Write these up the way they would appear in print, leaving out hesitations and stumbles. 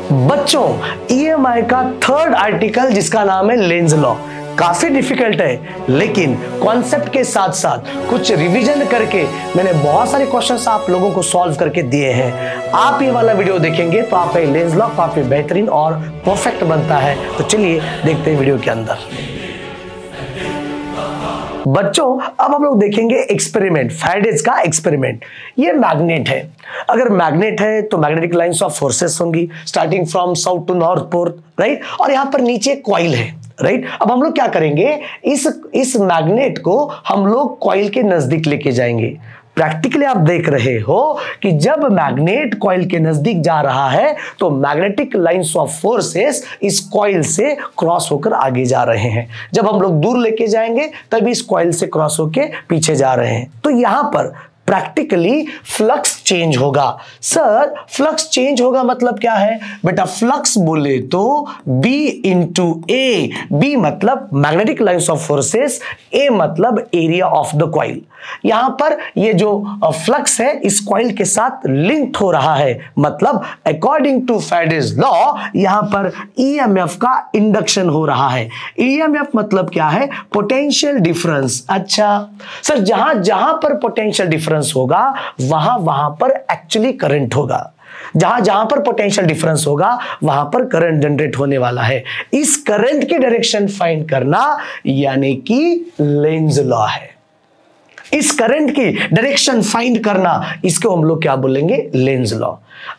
बच्चों, ईएमआई का third article जिसका नाम है लेंज लॉ काफी डिफिकल्ट है, लेकिन कॉन्सेप्ट के साथ साथ कुछ रिवीजन करके मैंने बहुत सारे क्वेश्चंस आप लोगों को सॉल्व करके दिए हैं। आप ये वाला वीडियो देखेंगे तो आपका लेंज लॉ काफी बेहतरीन और परफेक्ट बनता है। तो चलिए देखते हैं वीडियो के अंदर। बच्चों, अब हम लोग देखेंगे एक्सपेरिमेंट, फैराडेज का एक्सपेरिमेंट। ये मैग्नेट है। अगर मैग्नेट है तो मैग्नेटिक लाइंस ऑफ फोर्सेस होंगी starting from south to north pole, right. और यहां पर नीचे कॉइल है, राइट। अब हम लोग क्या करेंगे, इस मैग्नेट को हम लोग कॉइल के नजदीक लेके जाएंगे। प्रैक्टिकली आप देख रहे हो कि जब मैग्नेट कॉइल के नजदीक जा रहा है तो मैग्नेटिक लाइंस ऑफ फोर्सेस इस कॉइल से क्रॉस होकर आगे जा रहे हैं। जब हम लोग दूर लेके जाएंगे तभी इस कॉइल से क्रॉस होकर पीछे जा रहे हैं। तो यहां पर प्रैक्टिकली फ्लक्स चेंज होगा। सर, फ्लक्स चेंज होगा मतलब क्या है बेटा? फ्लक्स बोले तो B इंटू ए। B मतलब magnetic lines of forces, A मतलब एरिया ऑफ द कॉइल। यहां पर ये जो फ्लक्स है इस कॉइल के साथ लिंक हो रहा है, मतलब अकॉर्डिंग टू फैराडेज लॉ यहां पर EMF का इंडक्शन हो रहा है। EMF मतलब क्या है? Potential difference. अच्छा सर, जहां जहां पर पोटेंशियल डिफरेंस होगा वहां वहां पर एक्चुअली करंट होगा। जहां जहां पर पोटेंशियल डिफरेंस होगा वहां पर करंट जनरेट होने वाला है। इस करंट की डायरेक्शन फाइंड करना यानी कि लेंज लॉ है। इस करंट की डायरेक्शन फाइंड करना, इसको हम लोग क्या बोलेंगे? Lenz law.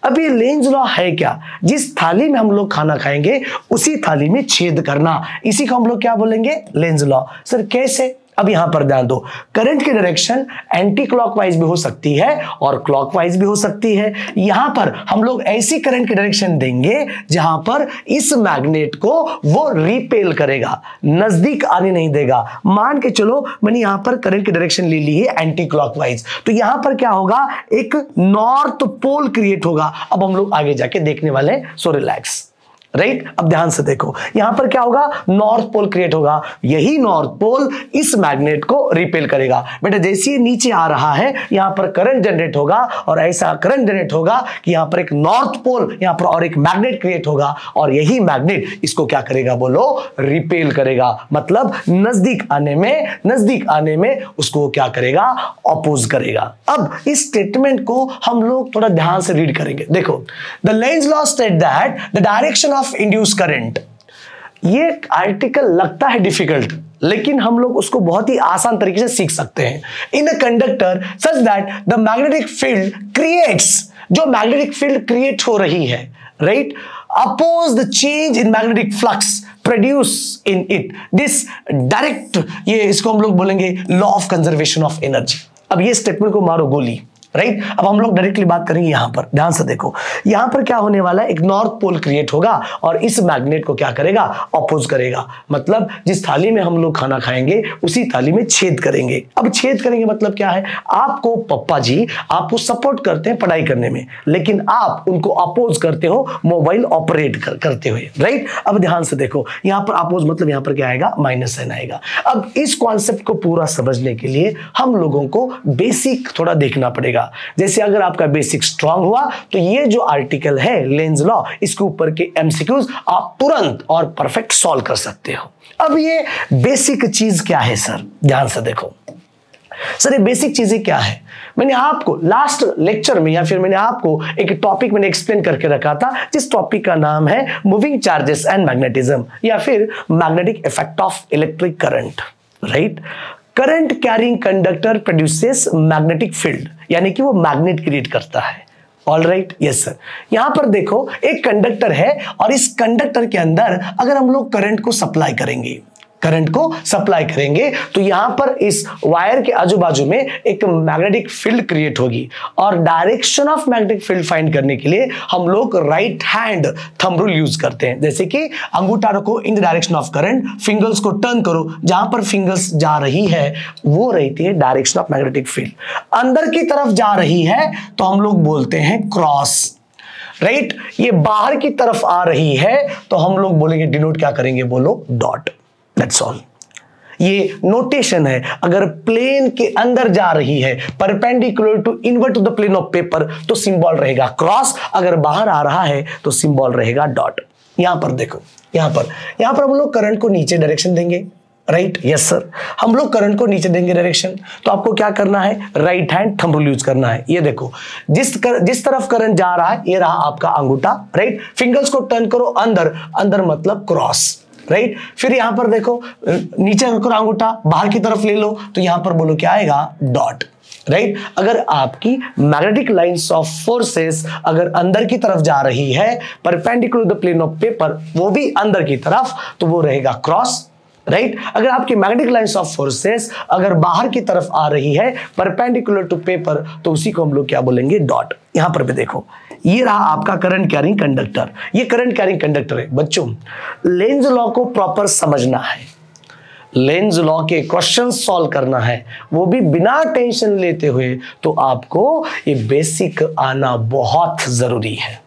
अब ये लेंज लॉ है क्या? जिस थाली में हम लोग खाना खाएंगे उसी थाली में छेद करना, इसी को हम लोग क्या बोलेंगे? Lenz law. सर कैसे? अब यहां पर ध्यान दो, करंट की डायरेक्शन एंटी क्लॉकवाइज भी हो सकती है और क्लॉकवाइज भी हो सकती है। यहां पर हम लोग ऐसी करंट की डायरेक्शन देंगे जहां पर इस मैग्नेट को वो रिपेल करेगा, नजदीक आने नहीं देगा। मान के चलो मैंने यहां पर करंट की डायरेक्शन ले ली है एंटी क्लॉकवाइज, तो यहां पर क्या होगा? एक नॉर्थ पोल क्रिएट होगा। अब हम लोग आगे जाके देखने वाले हैं, सो रिलैक्स, राइट। अब ध्यान से देखो, यहां पर क्या होगा? नॉर्थ पोल क्रिएट होगा। यही नॉर्थ पोल इस मैग्नेट को रिपेल करेगा। बेटा जैसे ही नीचे आ रहा है यहां पर करंट जनरेट होगा और ऐसा करंट जनरेट होगा कि यहां पर एक नॉर्थ पोल यहां पर और एक मैग्नेट क्रिएट होगा और यही मैग्नेट इसको क्या करेगा? बोलो, रिपेल करेगा। मतलब नजदीक आने में उसको क्या करेगा? अपोज करेगा। अब इस स्टेटमेंट को हम लोग थोड़ा ध्यान से रीड करेंगे। देखो, the Lenz law state that the direction of induce current. ये आर्टिकल लगता है डिफिकल्ट, लेकिन हम लोग उसको बहुत ही आसान तरीके से सीख सकते हैं। In a conductor such that the magnetic field creates, जो मैग्नेटिक फील्ड क्रिएट हो रही है, right, oppose the change in magnetic flux produce in it this direct, ये इसको हम लोग बोलेंगे law of conservation of energy. अब ये स्टेटमेंट को मारो गोली, राइट। अब हम लोग डायरेक्टली बात करेंगे। यहां पर ध्यान से देखो, यहां पर क्या होने वाला है? एक नॉर्थ पोल क्रिएट होगा और इस मैग्नेट को क्या करेगा? अपोज करेगा। मतलब जिस थाली में हम लोग खाना खाएंगे उसी थाली में छेद करेंगे। अब छेद करेंगे मतलब क्या है? आपको पप्पा जी आपको सपोर्ट करते हैं पढ़ाई करने में, लेकिन आप उनको अपोज करते हो मोबाइल ऑपरेट करते हुए, राइट। अब ध्यान से देखो, यहां पर अपोज मतलब यहां पर क्या आएगा? माइनस साइन आएगा। अब इस कॉन्सेप्ट को पूरा समझने के लिए हम लोगों को बेसिक थोड़ा देखना पड़ेगा। जैसे अगर आपका बेसिक स्ट्रांग हुआ तो ये जो आर्टिकल है लेंज लॉ, इसके ऊपर के एमसीक्यूज आप तुरंत और परफेक्ट सॉल्व कर सकते हो। अब ये बेसिक चीज क्या है सर? ध्यान से देखो सर, ये बेसिक चीजें क्या है? मैंने आपको लास्ट लेक्चर में या फिर मैंने आपको एक टॉपिक मैंने एक्सप्लेन करके रखा था, जिस टॉपिक का नाम है मूविंग चार्जेस एंड मैग्नेटिज्म या फिर magnetic effect of electric current, right. Current carrying conductor produces magnetic field, यानी कि वो मैग्नेट क्रिएट करता है। All right, yes sir. यहां पर देखो, एक कंडक्टर है और इस कंडक्टर के अंदर अगर हम लोग करंट को सप्लाई करेंगे तो यहां पर इस वायर के आजू बाजू में एक मैग्नेटिक फील्ड क्रिएट होगी और direction of magnetic field find करने के लिए हम लोग right hand thumb rule use करते हैं। जैसे कि अंगूठा रखो in the direction of current, fingers को टर्न करो, जहां पर फिंगर्स जा रही है वो रहती है डायरेक्शन ऑफ मैग्नेटिक फील्ड। अंदर की तरफ जा रही है तो हम लोग बोलते हैं क्रॉस, राइट। ये बाहर की तरफ आ रही है तो हम लोग बोलेंगे, डिनोट क्या करेंगे? बोलो, डॉट। That's all. ये नोटेशन है। अगर प्लेन के अंदर जा रही है perpendicular to inward to the plane of paper तो सिंबल रहेगा क्रॉस, अगर बाहर आ रहा है तो सिंबल रहेगा डॉट। यहां पर देखो, यहां पर हम लोग करंट को नीचे डायरेक्शन देंगे, राइट, यस सर, हम लोग करंट को नीचे देंगे डायरेक्शन। तो आपको क्या करना है, right hand thumb rule use करना है। ये देखो जिस तरफ करंट जा रहा है ये रहा आपका अंगूठा, राइट, फिंगर्स को टर्न करो अंदर, अंदर मतलब क्रॉस, राइट। फिर यहां पर देखो नीचे रखो अंगूठा, बाहर की तरफ ले लो तो यहां पर बोलो क्या आएगा, डॉट, राइट। अगर आपकी मैग्नेटिक लाइंस ऑफ फोर्सेस अगर अंदर की तरफ जा रही है perpendicular the plane of paper, वो भी अंदर की तरफ, तो वो रहेगा क्रॉस, राइट। अगर आपकी मैग्नेटिक लाइंस ऑफ फोर्सेस अगर बाहर की तरफ आ रही है परपेंडिकुलर टू पेपर तो उसी को हम लोग क्या बोलेंगे, डॉट। यहां पर भी देखो ये रहा आपका करंट कैरिंग कंडक्टर, ये करंट कैरिंग कंडक्टर है। बच्चों लेंज लॉ को प्रॉपर समझना है, लेंज लॉ के क्वेश्चन सॉल्व करना है, वो भी बिना टेंशन लेते हुए, तो आपको ये बेसिक आना बहुत जरूरी है।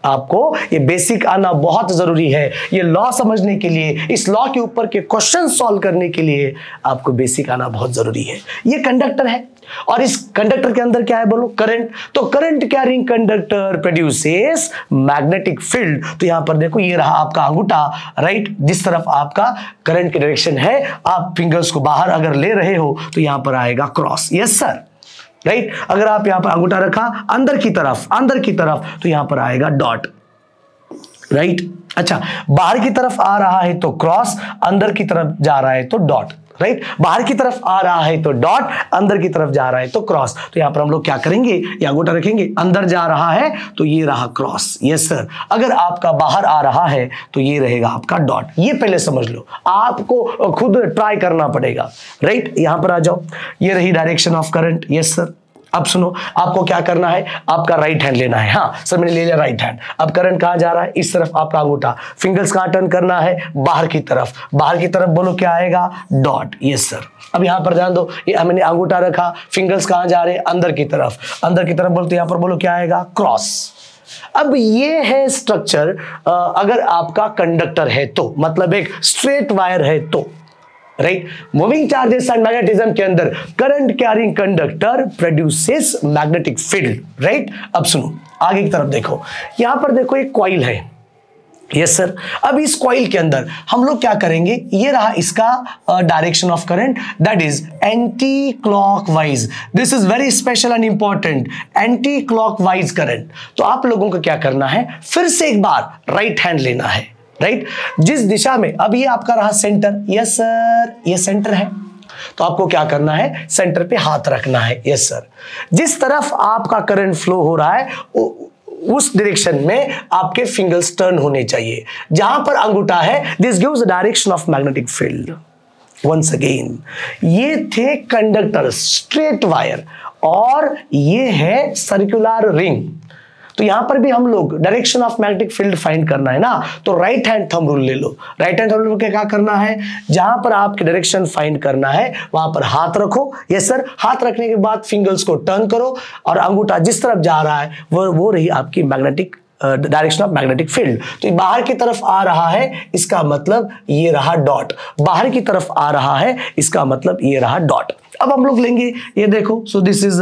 आपको ये बेसिक आना बहुत जरूरी है। ये लॉ समझने के लिए, इस लॉ के ऊपर के क्वेश्चन सॉल्व करने के लिए आपको बेसिक आना बहुत जरूरी है। ये कंडक्टर है और इस कंडक्टर के अंदर क्या है बोलो, करंट। तो current carrying conductor produces magnetic field. तो यहां पर देखो ये रहा आपका अंगूठा, राइट, जिस तरफ आपका करंट की डायरेक्शन है, आप फिंगर्स को बाहर अगर ले रहे हो तो यहां पर आएगा क्रॉस, यस सर, राइट। अगर आप यहां पर अंगूठा रखा अंदर की तरफ तो यहां पर आएगा डॉट, राइट। अच्छा, बाहर की तरफ आ रहा है तो क्रॉस, अंदर की तरफ जा रहा है तो डॉट, राइट। बाहर की तरफ आ रहा है तो डॉट, अंदर की तरफ जा रहा है तो क्रॉस। तो यहां पर हम लोग क्या करेंगे, ये अंगूठा रखेंगे, अंदर जा रहा है तो ये रहा क्रॉस, यस सर। अगर आपका बाहर आ रहा है तो ये रहेगा आपका डॉट। ये पहले समझ लो, आपको खुद ट्राई करना पड़ेगा, राइट। यहां पर आ जाओ, ये रही direction of current, yes sir. अब सुनो, आपको क्या करना है, आपका राइट हैंड लेना है। हाँ सर मैंने ले लिया राइट हैंड। अब करंट कहां जा रहा है, इस तरफ आपका अंगूठा, फिंगर्स कहां टर्न करना है, बाहर की तरफ बोलो क्या आएगा, डॉट, यस सर। अब यहां पर ध्यान दो, ये मैंने अंगूठा रखा, फिंगर्स कहां जा रहे हैं, अंदर की तरफ बोलो, तो यहां पर बोलो क्या आएगा, क्रॉस। अब ये है स्ट्रक्चर, अगर आपका कंडक्टर है तो, मतलब एक स्ट्रेट वायर है तो, right. Moving charges and magnetism के अंदर current carrying conductor produces magnetic field, right. अब सुनो आगे की तरफ देखो, यहां पर देखो एक कॉइल है, यस सर। अब इस कॉइल के अंदर हम लोग क्या करेंगे, ये रहा इसका direction of current, that is anti clockwise. This is very special and important, anti clockwise current. तो आप लोगों को क्या करना है, फिर से एक बार राइट हैंड लेना है, राइट। जिस दिशा में, अब ये आपका रहा सेंटर, यस सर, ये सेंटर है, तो आपको क्या करना है, सेंटर पे हाथ रखना है, यस सर। जिस तरफ आपका करंट फ्लो हो रहा है उस डायरेक्शन में आपके फिंगर्स टर्न होने चाहिए। जहां पर अंगूठा है, this gives the direction of magnetic field. Once again, ये थे कंडक्टर, स्ट्रेट वायर, और ये है सर्कुलर रिंग। तो यहां पर भी हम लोग direction of magnetic field find करना है ना, तो राइट हैंड थंब रूल ले लो। राइट हैंड थंब रूल के क्या करना है, जहां पर आपकी डायरेक्शन फाइंड करना है वहां पर हाथ रखो, यस सर। हाथ रखने के बाद फिंगर्स को टर्न करो और अंगूठा जिस तरफ जा रहा है वो रही आपकी magnetic direction of magnetic field. तो बाहर की तरफ आ रहा है, इसका मतलब ये रहा डॉट, बाहर की तरफ आ रहा है, इसका मतलब ये रहा डॉट। अब हम लोग लेंगे, ये देखो, सो दिस इज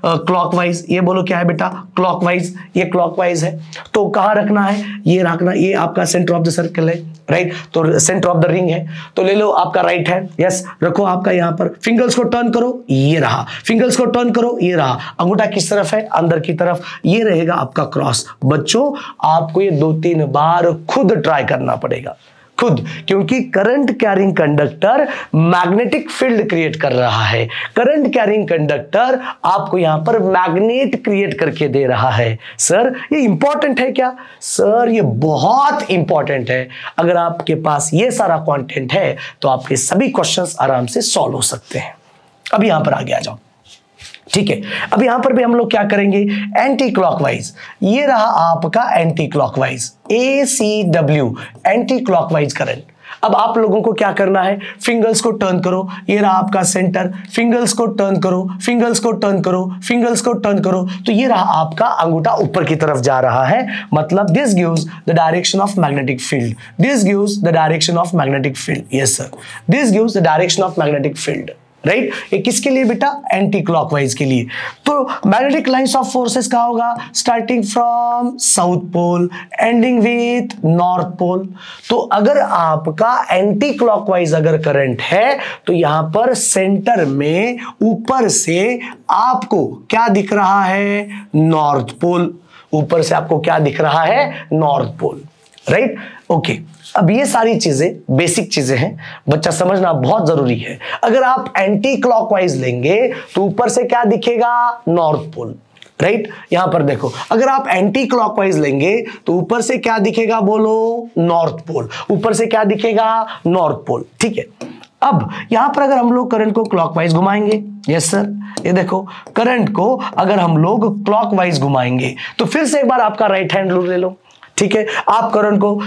क्लॉकवाइज, ये बोलो क्या है बेटा, क्लॉकवाइज, ये क्लॉकवाइज है। तो कहां रखना है, ये रखना, ये आपका सेंटर ऑफ द सर्कल है, राइट, तो सेंटर ऑफ द रिंग है। तो ले लो आपका राइट हैंड, यस, रखो आपका यहां पर, फिंगर्स को टर्न करो, ये रहा, फिंगर्स को टर्न करो, ये रहा, अंगूठा किस तरफ है, अंदर की तरफ, ये रहेगा आपका क्रॉस। बच्चों आपको ये 2-3 बार खुद ट्राई करना पड़ेगा, खुद, क्योंकि current carrying conductor magnetic field create कर रहा है। करंट कैरिंग कंडक्टर आपको यहां पर मैग्नेट क्रिएट करके दे रहा है। सर ये इंपॉर्टेंट है क्या, सर ये बहुत इंपॉर्टेंट है। अगर आपके पास ये सारा कंटेंट है तो आपके सभी क्वेश्चंस आराम से सॉल्व हो सकते हैं। अब यहां पर आगे आ जाओ, ठीक है। अब यहां पर भी हम लोग क्या करेंगे, एंटी क्लॉकवाइज, ये रहा आपका anti clockwise, ACW, anti clockwise current. अब आप लोगों को क्या करना है, फिंगर्स को टर्न करो, ये रहा आपका सेंटर, फिंगर्स को टर्न करो, फिंगर्स को टर्न करो, फिंगर्स को टर्न करो, तो ये रहा आपका अंगूठा ऊपर की तरफ जा रहा है, मतलब this gives the direction of magnetic field, this gives the direction of magnetic field, yes sir, this gives the direction of magnetic field, right. ये किसके लिए बेटा, एंटी क्लॉकवाइज के लिए। तो मैग्नेटिक लाइंस ऑफ फोर्सेस का होगा starting from south pole ending with north pole. तो अगर आपका एंटी क्लॉकवाइज अगर करंट है तो यहां पर सेंटर में ऊपर से आपको क्या दिख रहा है, नॉर्थ पोल, ऊपर से आपको क्या दिख रहा है, नॉर्थ पोल, राइट, ओके। अब ये सारी चीजें बेसिक चीजें हैं, बच्चा समझना बहुत जरूरी है। अगर आप एंटी क्लॉकवाइज लेंगे तो ऊपर से क्या दिखेगा, नॉर्थ पोल, राइट। यहां पर देखो, अगर आप एंटी क्लॉकवाइज लेंगे तो ऊपर से क्या दिखेगा, बोलो, नॉर्थ पोल, ऊपर से क्या दिखेगा, नॉर्थ पोल, ठीक है। अब यहां पर अगर हम लोग करंट को क्लॉकवाइज घुमाएंगे, यस सर, ये देखो करंट को अगर हम लोग क्लॉकवाइज घुमाएंगे तो फिर से एक बार आपका राइट हैंड रूल ले लो, ठीक है। आप करंट को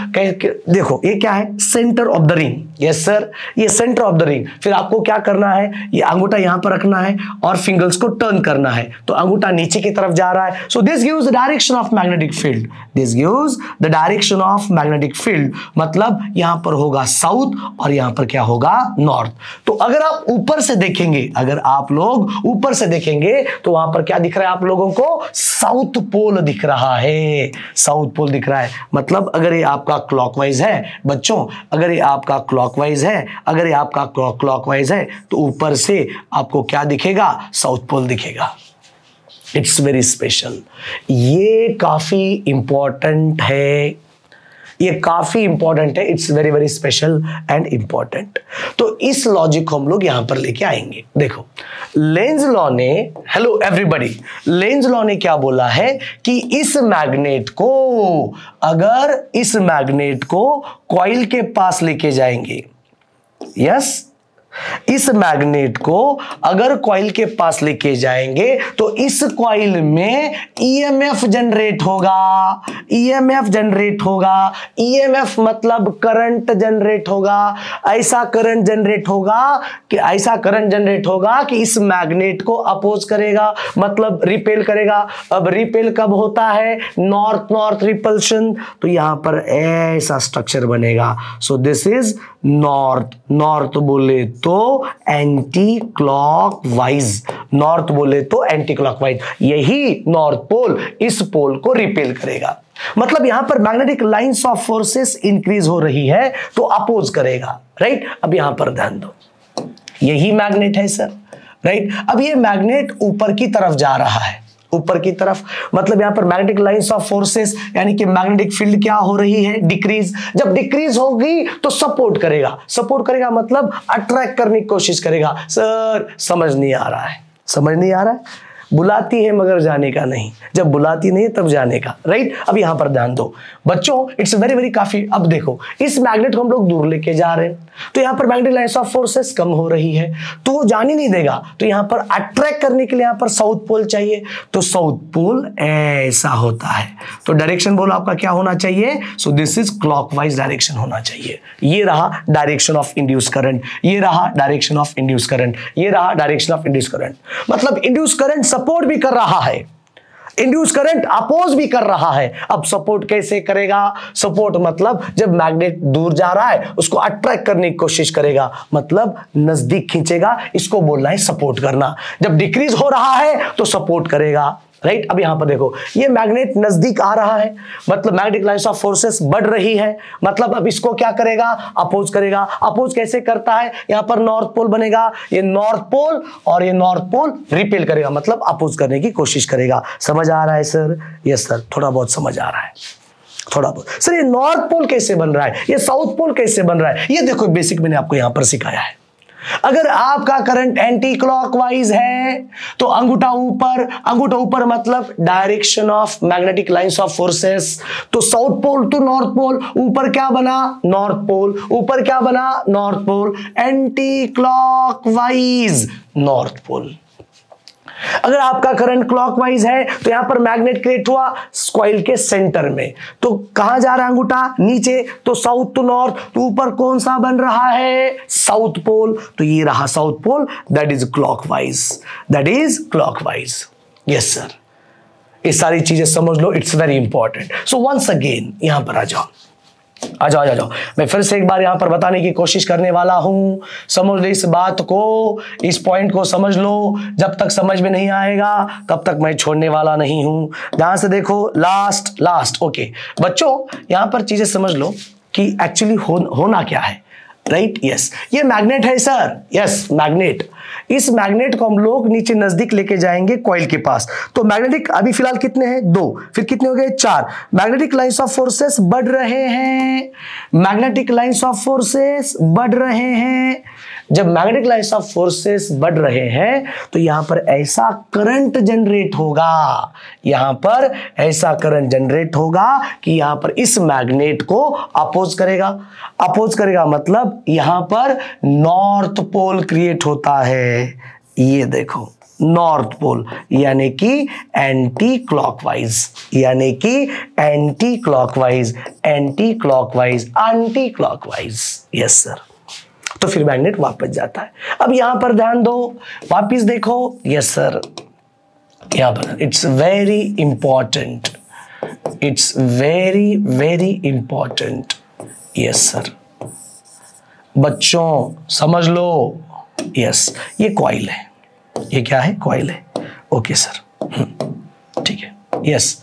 देखो, ये क्या है, centre of the ring, yes sir, ये सेंटर ऑफ द रिंग। फिर आपको क्या करना है, ये अंगूठा यहां पर रखना है और फिंगर्स को टर्न करना है, तो अंगूठा नीचे की तरफ जा रहा है। So this gives the direction of magnetic field, this gives the direction of magnetic field, मतलब यहां पर होगा साउथ और यहां पर क्या होगा, नॉर्थ। तो अगर आप ऊपर से देखेंगे, अगर आप लोग ऊपर से देखेंगे तो वहां पर क्या दिख रहा है आप लोगों को, साउथ पोल दिख रहा है, साउथ पोल दिख रहा है। मतलब अगर ये आपका क्लॉकवाइज है बच्चों, अगर ये आपका क्लॉकवाइज है, अगर ये आपका क्लॉकवाइज है तो ऊपर से आपको क्या दिखेगा, साउथ पोल दिखेगा। इट्स वेरी स्पेशल, ये काफी इंपॉर्टेंट है, ये काफी इंपॉर्टेंट है, it's very very special and important. तो इस लॉजिक को हम लोग यहां पर लेके आएंगे। देखो लेंज लॉ ने, हेलो एवरीबॉडी, लेंज लॉ ने क्या बोला है कि इस मैग्नेट को, अगर इस मैग्नेट को कॉइल के पास लेके जाएंगे, यस, इस मैग्नेट को अगर कॉइल के पास लेके जाएंगे तो इस कॉइल में ईएमएफ जनरेट होगा, ईएमएफ जनरेट होगा, ईएमएफ मतलब करंट जनरेट होगा, ऐसा करंट जनरेट होगा कि ऐसा करंट जनरेट होगा कि इस मैग्नेट को अपोज करेगा, मतलब रिपेल करेगा। अब रिपेल कब होता है, नॉर्थ नॉर्थ रिपल्शन, तो यहां पर ऐसा स्ट्रक्चर बनेगा। So this is north, north बोले तो एंटी क्लॉकवाइज, नॉर्थ बोले तो एंटी क्लॉकवाइज, यही नॉर्थ पोल इस पोल को रिपेल करेगा। मतलब यहां पर magnetic lines of forces increase हो रही है तो अपोज करेगा, राइट। अब यहां पर ध्यान दो, यही मैग्नेट है सर, राइट। अब ये मैग्नेट ऊपर की तरफ जा रहा है, ऊपर की तरफ, मतलब यहां पर मैग्नेटिक लाइंस ऑफ फोर्सेस यानी कि मैग्नेटिक फील्ड क्या हो रही है, डिक्रीज। जब डिक्रीज होगी तो सपोर्ट करेगा, सपोर्ट करेगा मतलब अट्रैक्ट करने की कोशिश करेगा। सर समझ नहीं आ रहा है, समझ नहीं आ रहा है, बुलाती है मगर जाने का नहीं, जब बुलाती नहीं तब जाने का, राइट। अब यहां पर ध्यान दो बच्चों, इट्स वेरी वेरी काफी। अब देखो इस मैग्नेट को हम लोग दूर लेके जा रहे हैं तो यहां पर मैग्नेटिक लाइंस ऑफ फोर्सेस कम हो रही है तो वो जाने नहीं देगा, तो यहां पर अट्रैक्ट करने के लिए यहां पर साउथ पोल चाहिए, तो साउथ पोल ऐसा होता है। तो डायरेक्शन बोलो आपका क्या होना चाहिए, so this is clockwise direction होना चाहिए। ये रहा डायरेक्शन ऑफ इंड्यूस करंट, ये रहा डायरेक्शन ऑफ इंड्यूस करंट, ये रहा डायरेक्शन ऑफ इंड्यूस करंट। मतलब इंड्यूस करंट सपोर्ट भी कर रहा है, इंड्यूस करंट अपोज भी कर रहा है। अब सपोर्ट कैसे करेगा, सपोर्ट मतलब जब मैग्नेट दूर जा रहा है उसको अट्रैक्ट करने की कोशिश करेगा, मतलब नजदीक खींचेगा, इसको बोलना है सपोर्ट करना। जब डिक्रीज हो रहा है तो सपोर्ट करेगा, राइट। अब यहां पर देखो ये मैग्नेट नजदीक आ रहा है, मतलब मैग्नेटिक लाइंस ऑफ फोर्सेस बढ़ रही है, मतलब अब इसको क्या करेगा, अपोज करेगा। अपोज कैसे करता है, यहां पर नॉर्थ पोल बनेगा, ये नॉर्थ पोल और ये नॉर्थ पोल रिपेल करेगा, मतलब अपोज करने की कोशिश करेगा। समझ आ रहा है सर? यस सर, थोड़ा बहुत समझ आ रहा है, थोड़ा बहुत। सर ये नॉर्थ पोल कैसे बन रहा है, ये साउथ पोल कैसे बन रहा है, ये देखो बेसिक मैंने आपको यहां पर सिखाया है। अगर आपका करंट एंटी क्लॉकवाइज है तो अंगूठा ऊपर मतलब direction of magnetic lines of forces, तो south pole to north pole, ऊपर क्या बना, नॉर्थ पोल, ऊपर क्या बना, north pole, anti clockwise north pole. अगर आपका करंट क्लॉकवाइज है तो यहां पर मैग्नेट क्रिएट हुआ कॉइल के सेंटर में, तो कहां जा रहा है अंगूठा, नीचे, तो साउथ टू नॉर्थ, तो ऊपर कौन सा बन रहा है, साउथ पोल, तो ये रहा south pole, that is clockwise, that is clockwise. Yes sir, ये सारी चीजें समझ लो, it's very important. So once again यहां पर आ जाओ, आ जाओ, आ जाओ। मैं फिर से एक बार यहां पर बताने की कोशिश करने वाला हूं, समझ लो इस बात को, इस पॉइंट को समझ लो। जब तक समझ में नहीं आएगा तब तक मैं छोड़ने वाला नहीं हूं। ध्यान से देखो, लास्ट ओके बच्चों, यहां पर चीजें समझ लो कि एक्चुअली होना क्या है, राइट। यस, ये मैग्नेट है सर, यस मैग्नेट। इस मैग्नेट को हम लोग नीचे नजदीक लेके जाएंगे कॉइल के पास, तो मैग्नेटिक अभी फिलहाल कितने हैं, 2, फिर कितने हो गए, 4। मैग्नेटिक लाइंस ऑफ फोर्सेस बढ़ रहे हैं, मैग्नेटिक लाइंस ऑफ फोर्सेस बढ़ रहे हैं। जब मैग्नेटिक लाइंस ऑफ फोर्सेस बढ़ रहे हैं तो यहां पर ऐसा करंट जनरेट होगा, यहां पर ऐसा करंट जनरेट होगा कि यहां पर इस मैग्नेट को अपोज करेगा। अपोज करेगा मतलब यहां पर नॉर्थ पोल क्रिएट होता है, ये देखो नॉर्थ पोल, यानी कि एंटी क्लॉकवाइज, यानी कि anti clockwise, anti clockwise, anti clockwise. Yes sir, तो फिर मैग्नेट वापस जाता है। अब यहां पर ध्यान दो, वापस देखो, यस सर, यहां पर it's very important, it's very very important. Yes sir, बच्चों समझ लो, यस ये कॉइल है, ये क्या है, कॉइल है। ओके सर, ठीक है। यस,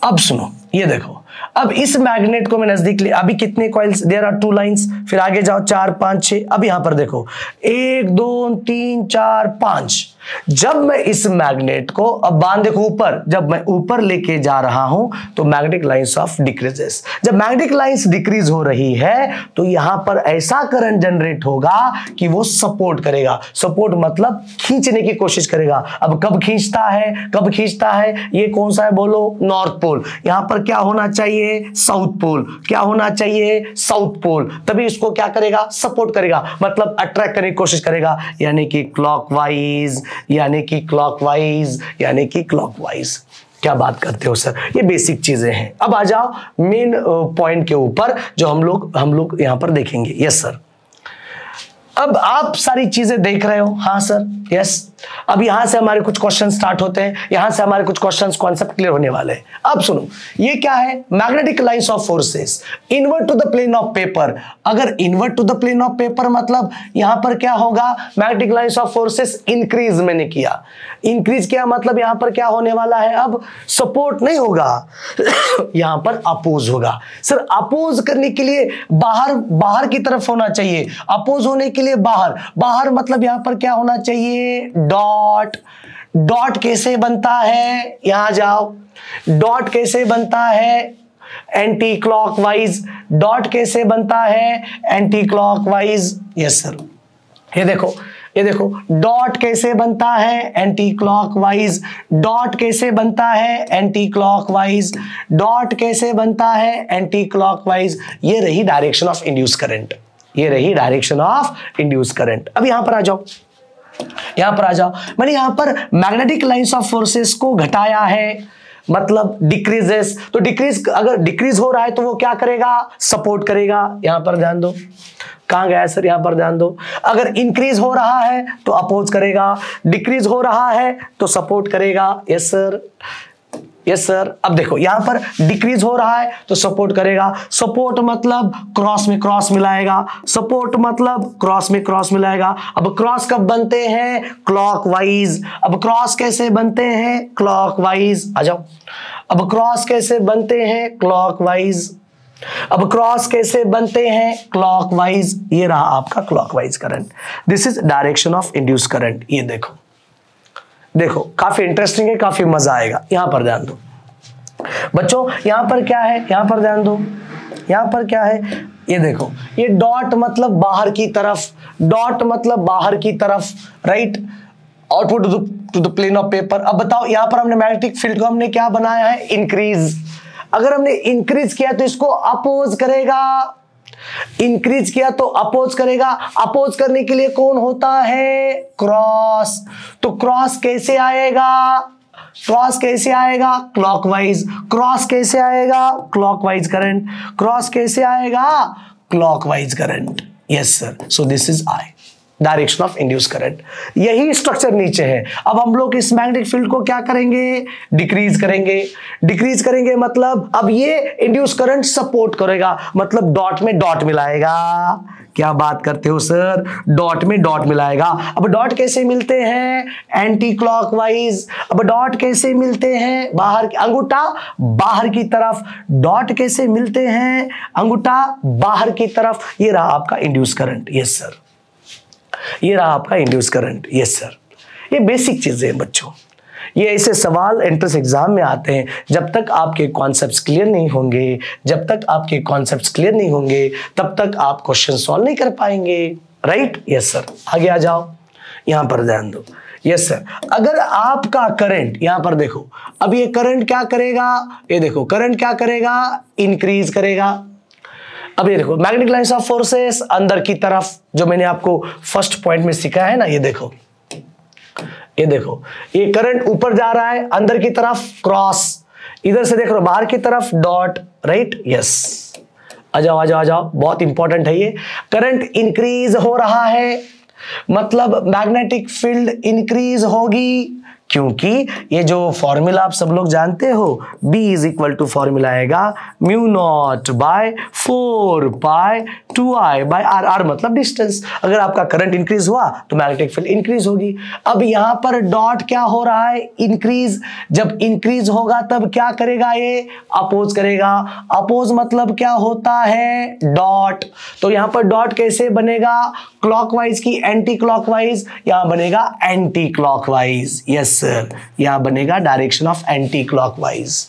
अब सुनो, ये देखो, अब इस मैग्नेट को मैं नजदीक ले, अभी कितने कॉइल्स, देयर आर 2 लाइंस, फिर आगे जाओ 4 5 6। अब यहां पर देखो 1 2 3 4 5। जब मैं इस मैग्नेट को, अब बांध देखो ऊपर, जब मैं ऊपर लेके जा रहा हूं तो मैग्नेटिक लाइंस ऑफ डिक्रीजेस। जब मैग्नेटिक लाइंस डिक्रीज हो रही है तो यहां पर ऐसा करंट जनरेट होगा कि वो सपोर्ट करेगा। सपोर्ट मतलब खींचने की कोशिश करेगा। अब कब खींचता है, कब खींचता है, ये कौन सा है बोलो, नॉर्थ पोल। यहां पर क्या होना चाहिए, साउथ पोल। क्या होना चाहिए, साउथ पोल। तभी इसको क्या करेगा, सपोर्ट करेगा, मतलब अट्रैक्ट करने की कोशिश करेगा, यानी कि क्लॉकवाइज, यानी कि क्लॉकवाइज, यानी कि क्लॉकवाइज। क्या बात करते हो सर, ये बेसिक चीजें हैं। अब आ जाओ मेन पॉइंट के ऊपर जो हम लोग यहां पर देखेंगे। यस सर, अब आप सारी चीजें देख रहे हो, हाँ सर, यस। अब यहां से हमारे कुछ क्वेश्चन स्टार्ट होते हैं, यहां से हमारे कुछ क्वेश्चन कॉन्सेप्ट क्लियर होने वाले हैं। अब सुनो, ये क्या है, magnetic lines of forces inward to the plane of paper. अगर inward to the plane of paper मतलब यहां पर क्या होगा, magnetic lines of forces increase मैंने किया, इंक्रीज किया मतलब यहां पर क्या होने वाला है, अब सपोर्ट नहीं होगा यहां पर अपोज होगा। सर अपोज करने के लिए बाहर की तरफ होना चाहिए, अपोज होने के लिए बाहर मतलब यहां पर क्या होना चाहिए, डॉट। डॉट कैसे बनता है, यहां जाओ, डॉट कैसे बनता है, एंटी क्लॉकवाइज। डॉट कैसे बनता है, एंटी क्लॉकवाइज। यस सर, ये देखो डॉट कैसे बनता है, एंटी क्लॉकवाइज। डॉट कैसे बनता है, एंटी क्लॉकवाइज। डॉट कैसे बनता है, एंटी क्लॉकवाइज। ये रही डायरेक्शन ऑफ इंड्यूस करंट, ये रही डायरेक्शन ऑफ इंड्यूस करंट। अब यहां पर आ जाओ, मैंने यहां पर मैग्नेटिक लाइंस ऑफ फोर्सेस को घटाया है, मतलब डिक्रीजेस। तो डिक्रीज, अगर डिक्रीज हो रहा है तो वो क्या करेगा, सपोर्ट करेगा। यहां पर ध्यान दो, कहां गया सर, यहां पर ध्यान दो। अगर इंक्रीज हो रहा है तो अपोज करेगा, डिक्रीज हो रहा है तो सपोर्ट करेगा। Yes sir, yes sir. अब देखो यहां पर डिक्रीज हो रहा है तो सपोर्ट करेगा। सपोर्ट मतलब क्रॉस में क्रॉस मिलाएगा, सपोर्ट मतलब क्रॉस में क्रॉस मिलाएगा। अब क्रॉस कब बनते हैं, क्लॉकवाइज। अब क्रॉस कैसे बनते हैं, क्लॉकवाइज। आ जाओ, अब क्रॉस कैसे बनते हैं, क्लॉकवाइज। अब क्रॉस कैसे बनते हैं, क्लॉकवाइज। ये रहा आपका clockwise current, this is direction of induce current. ये देखो काफी इंटरेस्टिंग है, काफी मजा आएगा। यहां पर ध्यान दो बच्चों, यहां पर क्या है, यहां पर ध्यान दो, यहां पर क्या है, ये देखो, ये डॉट मतलब बाहर की तरफ, डॉट मतलब बाहर की तरफ, right, output to the plane of paper. अब बताओ यहां पर हमने मैग्नेटिक फील्ड को हमने क्या बनाया है, इंक्रीज। अगर हमने इंक्रीज किया तो इसको अपोज करेगा, इंक्रीज किया तो अपोज करेगा, अपोज करने के लिए कौन होता है, क्रॉस। तो क्रॉस कैसे आएगा, क्रॉस कैसे आएगा, क्लॉकवाइज। क्रॉस कैसे आएगा, क्लॉकवाइज करंट। क्रॉस कैसे आएगा, clockwise current. Yes sir, so this is I, direction of induce current. यही स्ट्रक्चर नीचे है। अब हम लोग इस मैग्नेटिक फील्ड को क्या करेंगे, डिक्रीज करेंगे। डिक्रीज करेंगे मतलब अब ये इंड्यूस करंट सपोर्ट करेगा, मतलब डॉट में डॉट मिलाएगा। क्या बात करते हो सर, डॉट में डॉट मिलाएगा। अब डॉट कैसे मिलते हैं, एंटी क्लॉकवाइज। अब डॉट कैसे मिलते हैं, बाहर, अंगूठा बाहर की तरफ। डॉट कैसे मिलते हैं, अंगूठा बाहर की तरफ। ये रहा आपका इंड्यूस करंट। यस सर, ये रहा आपका इंड्यूस करंट। यस सर, ये बेसिक चीजें हैं बच्चों। ये ऐसे सवाल एंट्रेंस एग्जाम में आते हैं। जब तक आपके कॉन्सेप्ट्स क्लियर नहीं होंगे, जब तक आपके कॉन्सेप्ट्स क्लियर नहीं होंगे, तब तक आप क्वेश्चन सॉल्व नहीं कर पाएंगे। राइट। यस सर, आगे आ जाओ, यहां पर ध्यान दो। यस सर, अगर आपका करंट, यहां पर देखो, अब ये करंट क्या करेगा, ये देखो करंट क्या करेगा, इंक्रीज करेगा। अब ये देखो मैग्नेटिक लाइंस ऑफ फोर्सेस अंदर की तरफ, जो मैंने आपको फर्स्ट पॉइंट में सिखाया है ना, ये देखो, ये देखो, ये करंट ऊपर जा रहा है अंदर की तरफ, क्रॉस। इधर से देख रहे हो बाहर की तरफ, डॉट। राइट। यस, आ जाओ आ जाओ आ जाओ, बहुत इंपॉर्टेंट है ये। करंट इंक्रीज हो रहा है, मतलब मैग्नेटिक फील्ड इंक्रीज होगी, क्योंकि ये जो फॉर्मूला आप सब लोग जानते हो, B is equal to formula आएगा mu naught by 4 pi 2I by R। R मतलब डिस्टेंस। अगर आपका करंट इंक्रीज हुआ तो मैग्नेटिक फील्ड इंक्रीज होगी। अब यहां पर डॉट क्या हो रहा है, इंक्रीज। जब इंक्रीज होगा तब क्या करेगा, ये अपोज करेगा। अपोज मतलब क्या होता है, डॉट। तो यहां पर डॉट कैसे बनेगा, क्लॉकवाइज की एंटी क्लॉकवाइज, यहां बनेगा एंटी क्लॉकवाइज। यस सर, यहां बनेगा डायरेक्शन ऑफ एंटी क्लॉकवाइज।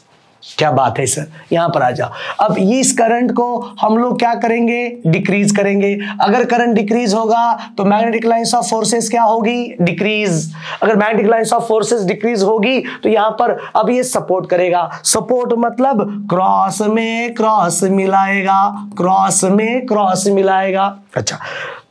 क्या बात है सर, यहां पर आ जाओ। अब इस करंट को हम लोग क्या करेंगे, डिक्रीज करेंगे। अगर करंट डिक्रीज होगा तो मैग्नेटिक लाइंस ऑफ फोर्सेस क्या होगी, डिक्रीज। अगर magnetic lines of forces decrease होगी तो यहां पर अब ये सपोर्ट करेगा। सपोर्ट मतलब क्रॉस में क्रॉस मिलाएगा, क्रॉस में क्रॉस मिलाएगा। अच्छा,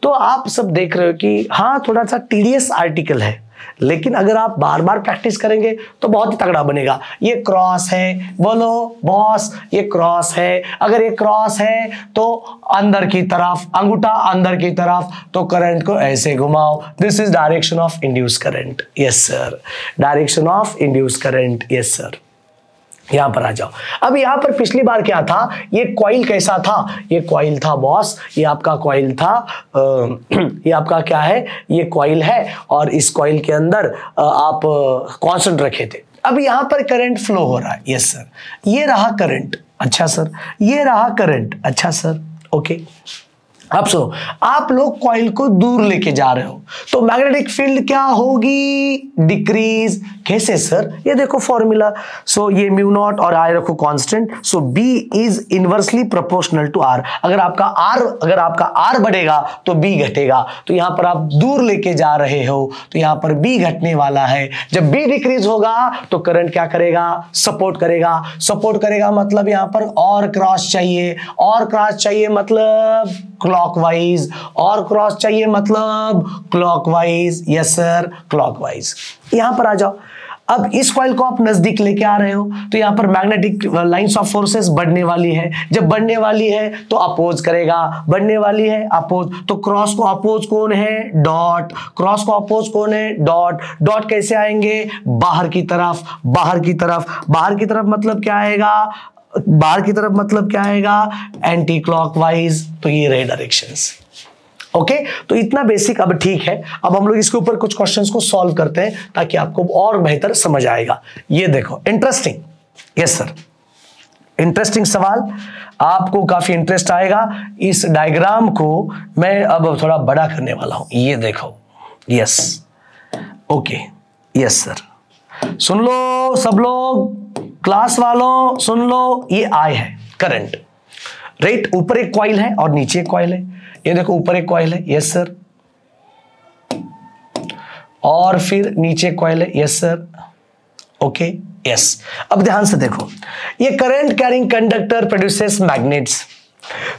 तो आप सब देख रहे हो कि हाँ थोड़ा सा टीडियस आर्टिकल है, लेकिन अगर आप बार बार प्रैक्टिस करेंगे तो बहुत ही तगड़ा बनेगा। ये क्रॉस है, बोलो बॉस, ये क्रॉस है। अगर ये क्रॉस है तो अंदर की तरफ, अंगूठा अंदर की तरफ, तो करंट को ऐसे घुमाओ। This is direction of induce current. Yes sir, direction of induce current. Yes sir, यहां पर आ जाओ। अब यहां पर पिछली बार क्या था, ये कॉइल कैसा था, ये कॉइल था बॉस, ये आपका कॉइल था। ये आपका क्या है, ये कॉइल है, और इस कॉइल के अंदर आप कांस्टेंट रखे थे। अब यहां पर करंट फ्लो हो रहा है। यस सर, ये रहा करंट। अच्छा सर, ये रहा करंट। अच्छा सर, ओके। अब सुनो, आप लोग कॉइल को दूर लेके जा रहे हो तो मैग्नेटिक फील्ड क्या होगी, डिक्रीज। कैसे सर, ये देखो फॉर्मूला। सो ये म्यू नॉट और आई रखो constant, so B is inversely proportional to R। अगर आपका R बढ़ेगा तो B घटेगा। तो यहां पर आप दूर लेके जा रहे हो तो यहां पर B घटने वाला है। जब B डिक्रीज होगा तो करंट क्या करेगा, सपोर्ट करेगा। सपोर्ट करेगा मतलब यहां पर और क्रॉस चाहिए, और क्रॉस चाहिए मतलब क्लॉकवाइज, और क्रॉस चाहिए मतलब क्लॉकवाइज। Yes sir, clockwise. यहां पर आ जाओ। अब इस कॉइल को आप नजदीक लेके आ रहे हो तो यहां पर मैग्नेटिक लाइंस ऑफ फोर्सेस बढ़ने वाली है। जब बढ़ने वाली है तो अपोज करेगा, बढ़ने वाली है अपोज। तो क्रॉस को अपोज कौन है, डॉट। क्रॉस को अपोज कौन है, डॉट। डॉट कैसे आएंगे, बाहर की तरफ, बाहर की तरफ। बाहर की तरफ मतलब क्या आएगा, बाहर की तरफ मतलब क्या आएगा, एंटी क्लॉकवाइज। तो ये रहे डायरेक्शंस। ओके, तो इतना बेसिक अब ठीक है। अब हम लोग इसके ऊपर कुछ क्वेश्चंस को सॉल्व करते हैं ताकि आपको और बेहतर समझ आएगा। ये देखो इंटरेस्टिंग, यस सर, इंटरेस्टिंग सवाल, आपको काफी इंटरेस्ट आएगा। इस डायग्राम को मैं अब थोड़ा बड़ा करने वाला हूं। ये देखो, यस, ओके, यस सर। सुन लो सब लोग, क्लास वालों सुन लो, ये I है करंट। राइट, ऊपर एक कॉइल है और नीचे एक कॉइल है। ये देखो ऊपर एक कॉइल है, यस सर, और फिर नीचे कॉइल है, यस सर, ओके, यस। अब ध्यान से देखो, ये current carrying conductor produces magnets.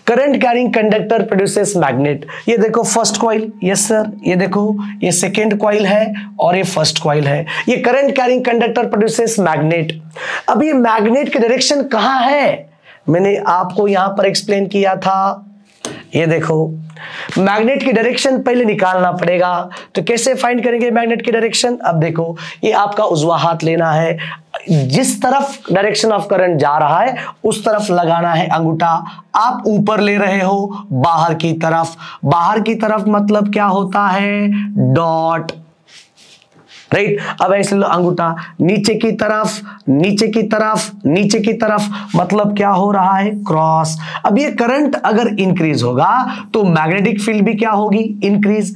Current carrying conductor produces magnet. ये देखो फर्स्ट कॉइल, यस सर, ये देखो ये सेकेंड कॉइल है और ये फर्स्ट कॉइल है। ये current carrying conductor produces magnet. अब ये मैग्नेट की डायरेक्शन कहां है, मैंने आपको यहां पर एक्सप्लेन किया था। ये देखो मैग्नेट की डायरेक्शन पहले निकालना पड़ेगा, तो कैसे फाइंड करेंगे मैग्नेट की डायरेक्शन। अब देखो ये आपका उजवा हाथ लेना है, जिस तरफ डायरेक्शन ऑफ करंट जा रहा है उस तरफ लगाना है अंगूठा। आप ऊपर ले रहे हो बाहर की तरफ, बाहर की तरफ मतलब क्या होता है, डॉट, राइट। अब ऐसे लो अंगूठा, नीचे की तरफ, नीचे की तरफ, नीचे की तरफ मतलब क्या हो रहा है, क्रॉस। अब ये करंट अगर इंक्रीज होगा तो मैग्नेटिक फील्ड भी क्या होगी, इंक्रीज।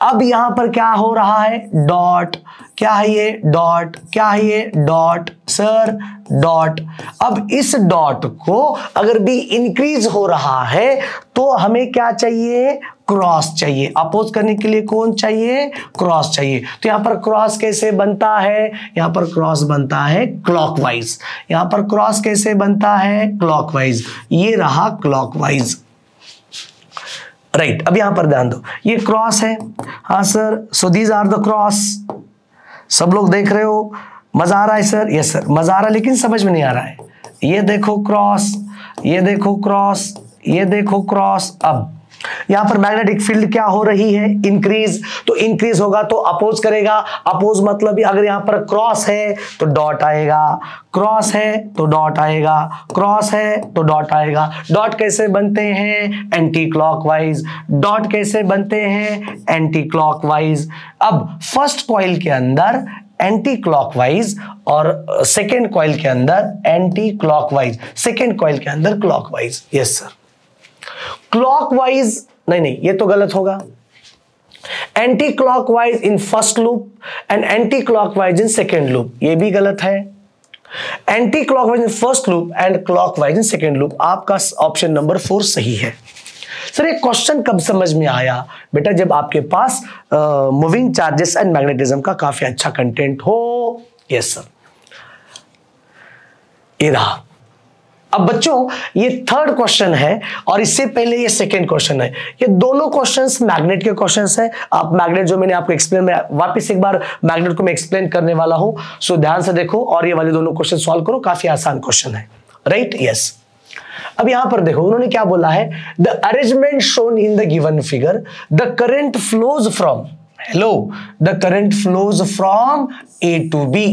अब यहां पर क्या हो रहा है, डॉट, क्या है ये, डॉट, क्या है ये, डॉट सर, डॉट। अब इस डॉट को अगर भी इंक्रीज हो रहा है तो हमें क्या चाहिए, क्रॉस चाहिए। अपोज करने के लिए कौन चाहिए, क्रॉस चाहिए। तो यहां पर क्रॉस कैसे बनता है, यहां पर क्रॉस बनता है क्लॉकवाइज। यहां पर क्रॉस कैसे बनता है, क्लॉकवाइज। ये रहा क्लॉकवाइज, राइट। अब यहां पर ध्यान दो, ये क्रॉस है, हाँ sir, so these are the cross. सब लोग देख रहे हो, मजा आ रहा है सर, यस सर मजा आ रहा है, लेकिन समझ में नहीं आ रहा है। ये देखो क्रॉस, ये देखो क्रॉस, ये देखो क्रॉस। अब यहां पर मैग्नेटिक फील्ड क्या हो रही है, इंक्रीज। तो इंक्रीज होगा तो अपोज करेगा, अपोज मतलब अगर यहां पर क्रॉस है तो डॉट आएगा, क्रॉस है तो डॉट आएगा, क्रॉस है तो डॉट आएगा। डॉट कैसे बनते हैं, एंटी क्लॉकवाइज। डॉट कैसे बनते हैं, एंटी क्लॉकवाइज। अब फर्स्ट कॉइल के अंदर एंटी क्लॉकवाइज और सेकेंड कॉइल के अंदर एंटी क्लॉकवाइज, सेकेंड कॉइल के अंदर क्लॉकवाइज, यस सर। क्लॉकवाइज नहीं, ये तो गलत होगा। Anti clockwise in first loop and anti clockwise in second loop, ये भी गलत है। Anti clockwise in first loop and clockwise in second loop, आपका ऑप्शन नंबर 4 सही है। सर ये क्वेश्चन कब समझ में आया, बेटा जब आपके पास मूविंग चार्जेस एंड मैग्नेटिज्म का काफी अच्छा कंटेंट हो, यस सर। ये रहा। अब बच्चों ये थर्ड क्वेश्चन है और इससे पहले ये सेकंड क्वेश्चन है। ये दोनों क्वेश्चंस मैग्नेट के क्वेश्चंस हैं। आप मैग्नेट जो मैंने आपको एक्सप्लेन, मैं वापस एक बार मैग्नेट को मैं एक्सप्लेन करने वाला हूं, सो ध्यान से देखो और ये वाले दोनों क्वेश्चन सॉल्व करो, काफी आसान क्वेश्चन है, राइट, यस। अब यहां पर देखो उन्होंने क्या बोला है, the arrangement shown in the given figure, the current flows from, hello, the current flows from A to B,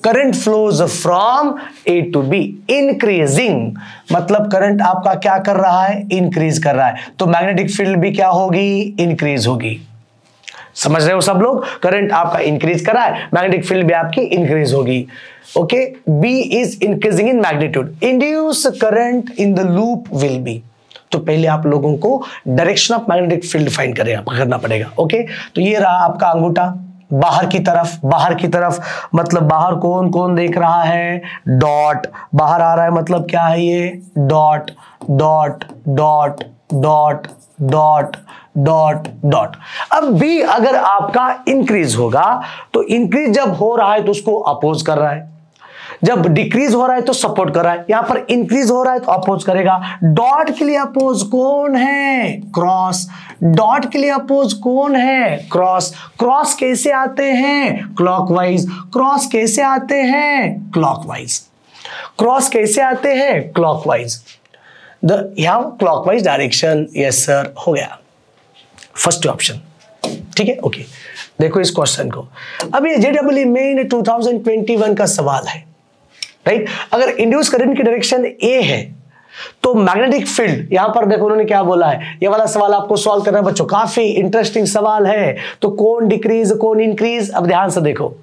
current flows from A to B, increasing मतलब करंट आपका क्या कर रहा है, इंक्रीज कर रहा है, तो मैग्नेटिक फील्ड भी क्या होगी, इंक्रीज होगी। समझ रहे हो सब लोग, करंट आपका इंक्रीज कर रहा है, मैग्नेटिक फील्ड भी आपकी इंक्रीज होगी। Okay, B is increasing in magnitude, induce current in the loop will be. तो पहले आप लोगों को direction of magnetic field find करना पड़ेगा। ओके, तो ये रहा आपका अंगूठा, बाहर की तरफ, बाहर की तरफ मतलब बाहर कौन कौन देख रहा है, डॉट, बाहर आ रहा है मतलब क्या है ये, dot dot dot dot dot dot dot. अब भी अगर आपका इंक्रीज होगा तो इंक्रीज जब हो रहा है तो उसको अपोज कर रहा है, जब डिक्रीज हो रहा है तो सपोर्ट कर रहा है। यहां पर इंक्रीज हो रहा है तो अपोज करेगा। डॉट के लिए अपोज कौन है, क्रॉस। डॉट के लिए अपोज कौन है, क्रॉस। क्रॉस कैसे आते हैं, क्लॉकवाइज। क्रॉस कैसे आते हैं, क्लॉकवाइज। क्रॉस कैसे आते हैं, क्लॉकवाइज। यहां क्लॉकवाइज डायरेक्शन, यस सर, हो गया फर्स्ट ऑप्शन, ठीक है। ओके, देखो इस क्वेश्चन को। अब ये जेडब्ल्यू मेन 2021 का सवाल है, राइट। अगर इंड्यूस करंट की डायरेक्शन ए है तो मैग्नेटिक फील्ड, यहां पर देखो उन्होंने क्या बोला है, ये वाला सवाल आपको सॉल्व करना है बच्चों, काफी इंटरेस्टिंग सवाल है। तो कौन डिक्रीज कौन इंक्रीज, अब ध्यान से देखो,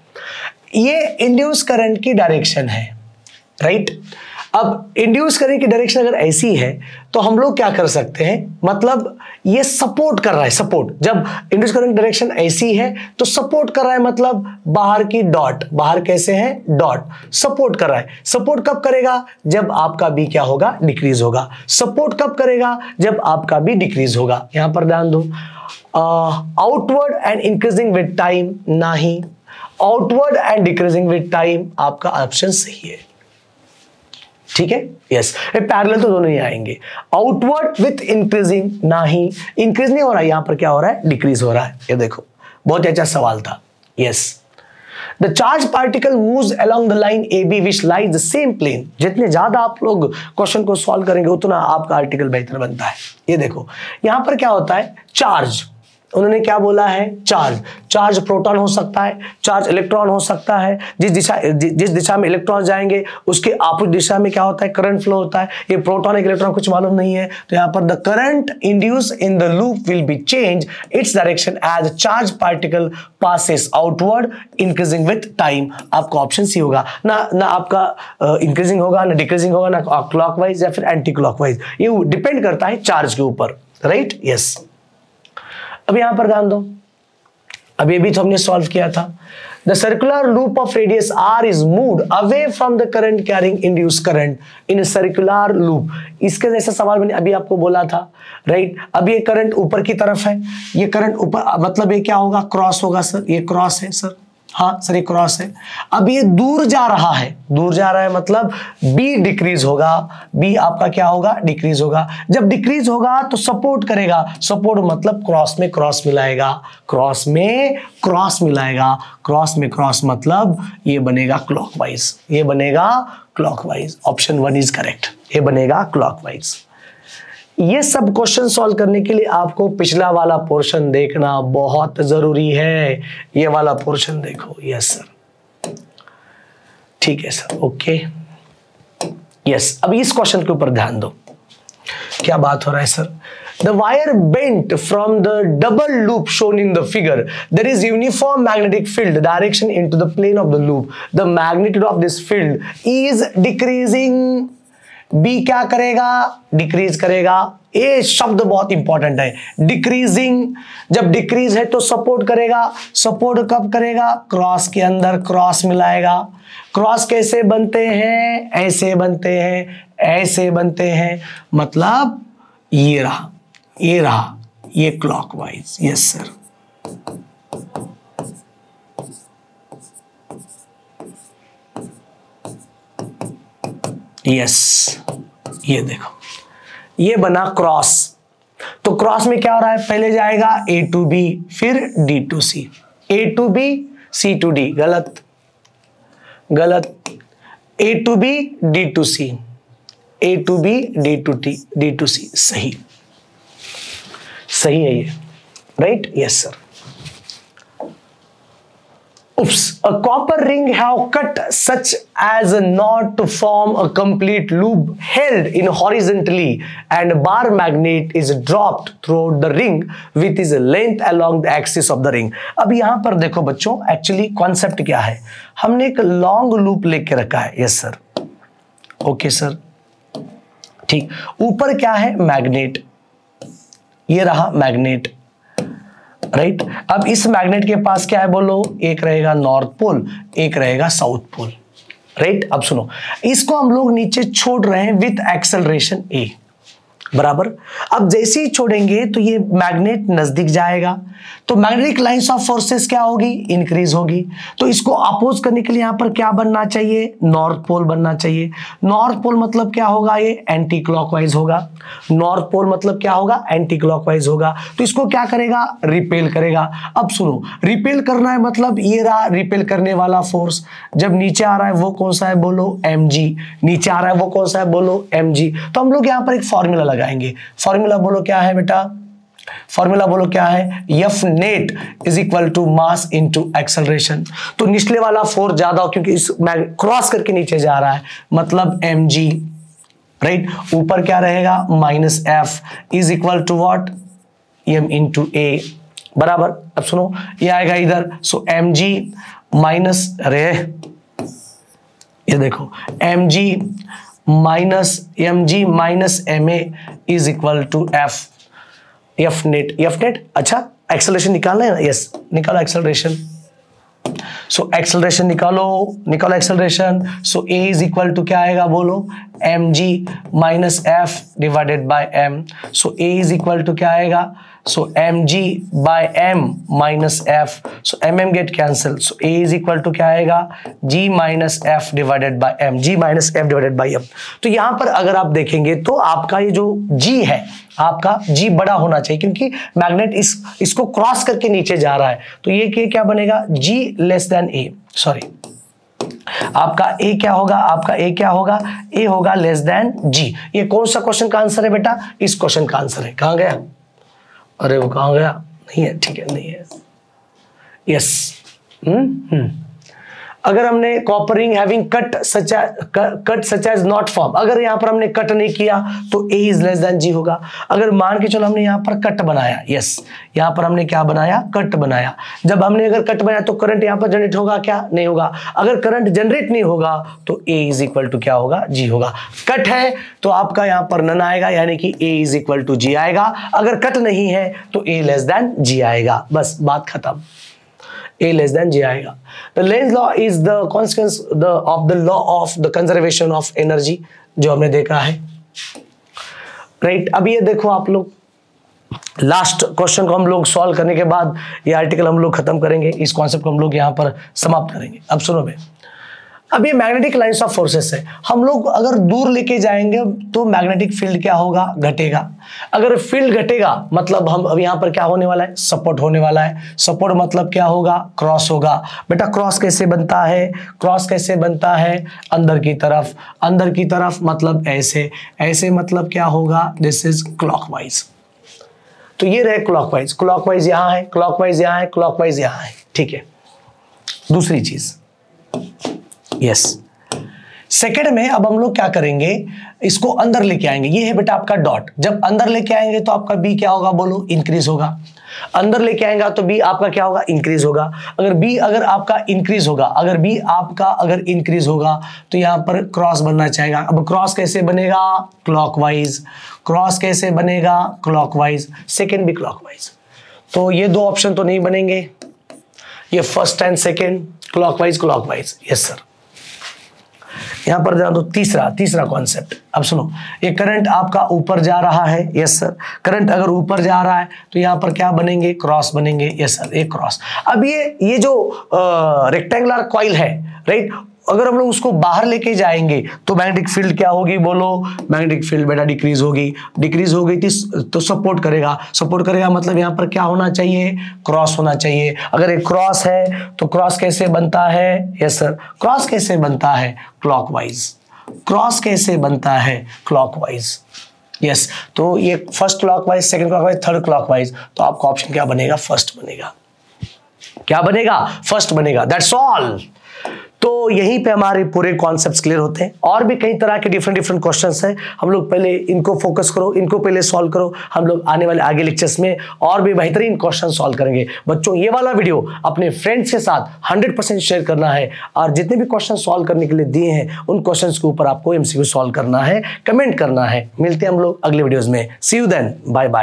ये इंड्यूस करंट की डायरेक्शन है, राइट। अब इंड्यूस करंट की डायरेक्शन अगर ऐसी है तो हम लोग क्या कर सकते हैं, मतलब ये सपोर्ट कर रहा है, सपोर्ट। जब इंड्यूस करंट डायरेक्शन ऐसी है तो सपोर्ट कर रहा है, मतलब बाहर की डॉट, बाहर कैसे है, डॉट, सपोर्ट कर रहा है। सपोर्ट कब करेगा, जब आपका बी क्या होगा, डिक्रीज होगा। सपोर्ट कब करेगा, जब आपका बी डिक्रीज होगा। यहां पर ध्यान दो, outward and increasing with time, नहीं, outward and decreasing with time आपका ऑप्शन सही है। ठीक है, यस, ये पैरेलल तो दोनों ही आएंगे। आउटवर्ड विथ इंक्रीजिंग, ना ही इंक्रीज नहीं हो रहा है, यहां पर क्या हो रहा है, डिक्रीज हो रहा है। ये देखो बहुत अच्छा सवाल था। Yes, the charge particle moves along the line A B which lies the same plane. जितने ज्यादा आप लोग क्वेश्चन को सॉल्व करेंगे उतना आपका आर्टिकल बेहतर बनता है। ये देखो यहां पर क्या होता है, चार्ज, उन्होंने क्या बोला है, चार्ज, चार्ज प्रोटॉन हो सकता है, चार्ज इलेक्ट्रॉन हो सकता है। जिस दिशा में इलेक्ट्रॉन जाएंगे उसके अपोजिट दिशा में क्या होता है, करंट फ्लो होता है। ये प्रोटॉन एक इलेक्ट्रॉन कुछ मालूम नहीं है, तो यहाँ पर the current induce in the loop will be change its direction as charge particle passes outward increasing with time. आपका ऑप्शन सी होगा, ना आपका इंक्रीजिंग होगा, ना डिक्रीजिंग होगा, ना क्लॉकवाइज या फिर एंटी क्लॉकवाइज, ये डिपेंड करता है चार्ज के ऊपर, राइट। यस, अब यहां पर ध्यान दो, अब ये भी तो हमने सॉल्व किया था। The circular loop of radius r is moved away from the current carrying induce current in circular loop. इसके जैसा सवाल मैंने अभी आपको बोला था, राइट। अब ये करंट ऊपर की तरफ है, ये करंट ऊपर, मतलब ये क्या होगा, क्रॉस होगा सर, ये क्रॉस है सर, हाँ सर ये क्रॉस है। अब ये दूर जा रहा है, दूर जा रहा है मतलब बी डिक्रीज होगा, बी आपका क्या होगा, डिक्रीज होगा। जब डिक्रीज होगा तो सपोर्ट करेगा, सपोर्ट मतलब क्रॉस में क्रॉस मिलाएगा, क्रॉस में क्रॉस मिलाएगा, क्रॉस में क्रॉस मतलब ये बनेगा क्लॉकवाइज, ये बनेगा क्लॉकवाइज। ऑप्शन 1 इज करेक्ट, ये बनेगा क्लॉकवाइज। ये सब क्वेश्चन सॉल्व करने के लिए आपको पिछला वाला पोर्शन देखना बहुत जरूरी है। ये वाला पोर्शन देखो। यस सर, ठीक है सर, ओके। यस, अब इस क्वेश्चन के ऊपर ध्यान दो, क्या बात हो रहा है sir. The wire bent from the double loop shown in the figure. There is uniform magnetic field direction into the plane of the loop. The magnitude of this field is decreasing. B क्या करेगा, decrease करेगा। ये शब्द बहुत important है, decreasing. जब decrease है तो सपोर्ट करेगा, सपोर्ट कब करेगा, क्रॉस के अंदर क्रॉस मिलाएगा। क्रॉस कैसे बनते हैं, ऐसे बनते हैं, ऐसे बनते हैं, मतलब ये रहा, ये रहा, ये क्लॉकवाइज। यस सर, यस, ये देखो ये बना क्रॉस। तो क्रॉस में क्या हो रहा है, पहले जाएगा A to B, फिर D to C, A to B, C to D, गलत गलत, A to B, D to C, A to B, D to T, D to C, सही सही है ये, right. Yes sir. Oops, a copper ring have cut such as not to form a complete loop held in horizontally, and bar magnet is dropped throughout the ring with its length along the axis of the ring. अब यहां पर देखो बच्चों, actually concept क्या है, हमने एक long loop लेके रखा है। यस सर, ओके सर, ठीक। ऊपर क्या है, मैग्नेट, ये रहा मैग्नेट, राइट। अब इस मैग्नेट के पास क्या है बोलो, एक रहेगा नॉर्थ पोल, एक रहेगा साउथ पोल, राइट। अब सुनो, इसको हम लोग नीचे छोड़ रहे हैं विथ एक्सेलरेशन a, बराबर। अब जैसे ही छोड़ेंगे तो ये मैग्नेट नजदीक जाएगा, तो मैग्नेटिक लाइंस ऑफ फोर्सेस क्या होगी, इंक्रीज होगी। तो इसको अपोज करने के लिए यहां पर क्या बनना चाहिए, नॉर्थ पोल बनना चाहिए। नॉर्थ पोल मतलब क्या होगा, ये एंटी क्लॉकवाइज होगा। नॉर्थ पोल मतलब क्या होगा, एंटी क्लॉकवाइज होगा। तो इसको क्या करेगा, रिपेल करेगा। अब सुनो, रिपेल करना है मतलब ये रहा रिपेल करने वाला फोर्स। जब नीचे आ रहा है वो कौन सा है बोलो, mg। नीचे आ रहा है वो कौन सा है बोलो, mg। तो हम लोग यहाँ पर एक फॉर्मूला लगाएंगे। फॉर्मूला बोलो क्या है बेटा, फॉर्मूला बोलो क्या है, F net is equal to mass into acceleration. तो निचले वाला फोर्स ज्यादा हो क्योंकि इस क्रॉस करके नीचे जा रहा है, मतलब mg, राइट। ऊपर क्या रहेगा, minus f is equal to what, m into a, बराबर। अब सुनो, ये आएगा इधर, सो mg माइनस, अरे ये देखो mg minus ma is equal to f net. अच्छा एक्सेलरेशन निकालना है ना, यस निकालो एक्सेलरेशन। सो एक्सेलरेशन निकालो acceleration. So A is equal to क्या आएगा बोलो, M G minus F divided by M. So A is equal to क्या आएगा, so M G by M minus F. So M M get cancel. So A is equal to क्या आएगा, G minus F divided by M, G minus F divided by m. तो यहां पर अगर आप देखेंगे तो आपका ये जो जी है, आपका जी बड़ा होना चाहिए क्योंकि मैग्नेट इसको क्रॉस करके नीचे जा रहा है। तो ये क्या बनेगा, जी लेस देन ए, सॉरी आपका ए क्या होगा, आपका ए क्या होगा, ए होगा लेस देन जी। ये कौन सा क्वेश्चन का आंसर है बेटा, इस क्वेश्चन का आंसर है। कहां गया, अरे वो कहां गया, नहीं है, ठीक है नहीं है, यस। अगर हमने copper ring having cut such as not form, अगर यहां पर हमने कट नहीं किया तो A is less than G होगा। अगर मान के चलो हमने यहां पर कट बनाया, यस यहां पर हमने क्या बनाया, कट बनाया। जब हमने अगर कट बनाया तो करंट यहां पर जनरेट होगा क्या, नहीं होगा। अगर करंट जनरेट नहीं होगा तो ए इज इक्वल टू क्या होगा, जी होगा। कट है तो आपका यहां पर नन आएगा, यानी कि ए इज इक्वल टू जी आएगा। अगर कट नहीं है तो ए लेस देन जी आएगा, बस बात खत्म, ए लेस देन जी आएगा। The Lenz law is the consequence of the law of the conservation of energy, जो हमने देखा है, राइट। अब ये देखो आप लोग, लास्ट क्वेश्चन को हम लोग सॉल्व करने के बाद ये आर्टिकल हम लोग खत्म करेंगे, इस कॉन्सेप्ट को हम लोग यहाँ पर समाप्त करेंगे। अब सुनो बे, अब ये मैग्नेटिक लाइंस ऑफ फोर्सेस है। हम लोग अगर दूर लेके जाएंगे तो मैग्नेटिक फील्ड क्या होगा, घटेगा। अगर फील्ड घटेगा मतलब हम अब यहाँ पर क्या होने वाला है, सपोर्ट होने वाला है। सपोर्ट मतलब क्या होगा, क्रॉस होगा। बेटा क्रॉस कैसे बनता है, क्रॉस कैसे बनता है, अंदर की तरफ, अंदर की तरफ मतलब ऐसे, ऐसे मतलब क्या होगा, दिस इज क्लॉकवाइज। तो ये रहे क्लॉकवाइज, क्लॉकवाइज यहाँ है, क्लॉकवाइज यहाँ है, क्लॉकवाइज यहाँ है, ठीक है। दूसरी चीज, यस सेकेंड में अब हम लोग क्या करेंगे, इसको अंदर लेके आएंगे। ये है बेटा आपका डॉट, जब अंदर लेके आएंगे तो आपका बी क्या होगा बोलो, इंक्रीज होगा। अंदर लेके आएगा तो बी आपका क्या होगा, इंक्रीज होगा। अगर बी अगर आपका इंक्रीज होगा, अगर बी आपका अगर इंक्रीज होगा तो यहां पर क्रॉस बनना चाहेगा। अब क्रॉस कैसे बनेगा, क्लॉकवाइज। क्रॉस कैसे बनेगा, क्लॉकवाइज। सेकेंड भी क्लॉकवाइज। तो ये दो ऑप्शन तो नहीं बनेंगे, ये first and second, clockwise clockwise, yes sir. यहां पर जाओ तो तीसरा कॉन्सेप्ट। अब सुनो, ये करंट आपका ऊपर जा रहा है, यस सर। करंट अगर ऊपर जा रहा है तो यहां पर क्या बनेंगे, क्रॉस बनेंगे, यस सर, एक क्रॉस। अब ये जो रेक्टेंगुलर कॉइल है, राइट, अगर हम लोग उसको बाहर लेके जाएंगे तो मैग्नेटिक फील्ड क्या होगी बोलो, मैग्नेटिक फील्ड बेटा डिक्रीज होगी। डिक्रीज हो गई तो सपोर्ट करेगा, सपोर्ट करेगा मतलब यहां पर क्या होना चाहिए, क्रॉस होना चाहिए। अगर एक क्रॉस है तो क्रॉस कैसे बनता है, यस सर, क्रॉस कैसे बनता है, क्लॉकवाइज। क्रॉस कैसे बनता है, क्लॉकवाइज, यस। तो ये first clockwise, second clockwise, third clockwise. तो आपका ऑप्शन क्या बनेगा, फर्स्ट बनेगा। क्या बनेगा, फर्स्ट बनेगा, दैट्स ऑल। तो यहीं पे हमारे पूरे कॉन्सेप्ट्स क्लियर होते हैं। और भी कई तरह के डिफरेंट क्वेश्चंस हैं, हम लोग पहले इनको फोकस करो, इनको पहले सॉल्व करो। हम लोग आने वाले आगे लेक्चर्स में और भी बेहतरीन क्वेश्चन सॉल्व करेंगे। बच्चों ये वाला वीडियो अपने फ्रेंड्स के साथ 100% शेयर करना है, और जितने भी क्वेश्चन सॉल्व करने के लिए दिए हैं उन क्वेश्चंस के ऊपर आपको MCQ सॉल्व करना है, कमेंट करना है। मिलते हैं हम लोग अगले वीडियोज में, सी यू देन, बाय बाय।